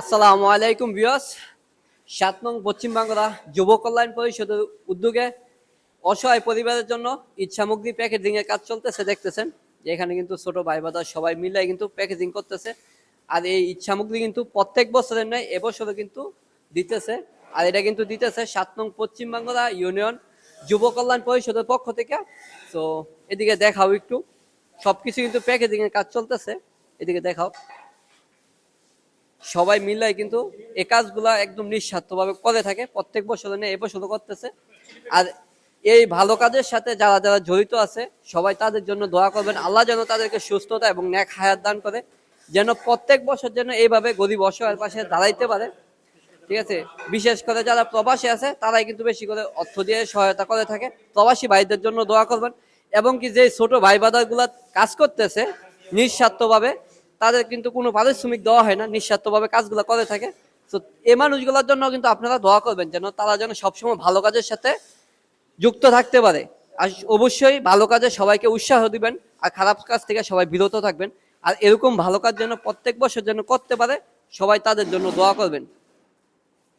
আসসালামু আলাইকুম ভিউয়ার্স। ৭ নং পশ্চিম বাংলা যুব কল্যাণ পরিষদের উদ্যোগে অসহায় পরিবারের জন্য ঈদ সামগ্রী প্যাকেজিং এর কাজ চলতেছে। দেখতেছেন যে এখানে কিন্তু ছোট ভাই বাদা সবাই মিলে কিন্তু প্যাকেজিং করতেছে। আর এই ঈদ সামগ্রী কিন্তু প্রত্যেক বছরের নয়, এবছরও কিন্তু দিতেছে। আর এটা কিন্তু দিতেছে ৭ নং পশ্চিম বাংলা ইউনিয়ন যুব কল্যাণ পরিষদের পক্ষ থেকে। তো এদিকে দেখাও একটু, সবকিছু কিন্তু প্যাকেজিং এর কাজ চলতেছে। এদিকে দেখাও, সবাই মিলাই কিন্তু এই কাজগুলা একদম নিঃস্বার্থভাবে করে থাকে, প্রত্যেক বছর নেই এবছরও করতেছে। আর এই ভালো কাজের সাথে যারা যারা জড়িত আছে সবাই তাদের জন্য দোয়া করবেন, আল্লাহ যেন তাদেরকে সুস্থতা এবং নেক হায়াত দান করে, যেন প্রত্যেক বছর যেন এইভাবে গরিব অসহায়ের পাশে দাঁড়াইতে পারে। ঠিক আছে, বিশেষ করে যারা প্রবাসী আছে তারাই কিন্তু বেশি করে অর্থ দিয়ে সহায়তা করে থাকে। প্রবাসী ভাইদের জন্য দোয়া করবেন, এবং কি যে ছোট ভাই বাদার গুলা কাজ করতেছে নিঃস্বার্থভাবে, তাদের কিন্তু কোনো পারিশ্রমিক দেওয়া হয় না, নিঃস্বার্থভাবে কাজগুলো করে থাকে। তো এই মানুষগুলোর জন্য কিন্তু আপনারা দোয়া করবেন যেন তারা যেন সবসময় ভালো কাজের সাথে যুক্ত থাকতে পারে। আর অবশ্যই ভালো কাজে সবাইকে উৎসাহ দিবেন, আর খারাপ কাজ থেকে সবাই বিরত থাকবেন। আর এরকম ভালো কাজ যেন প্রত্যেক বছর যেন করতে পারে, সবাই তাদের জন্য দোয়া করবেন।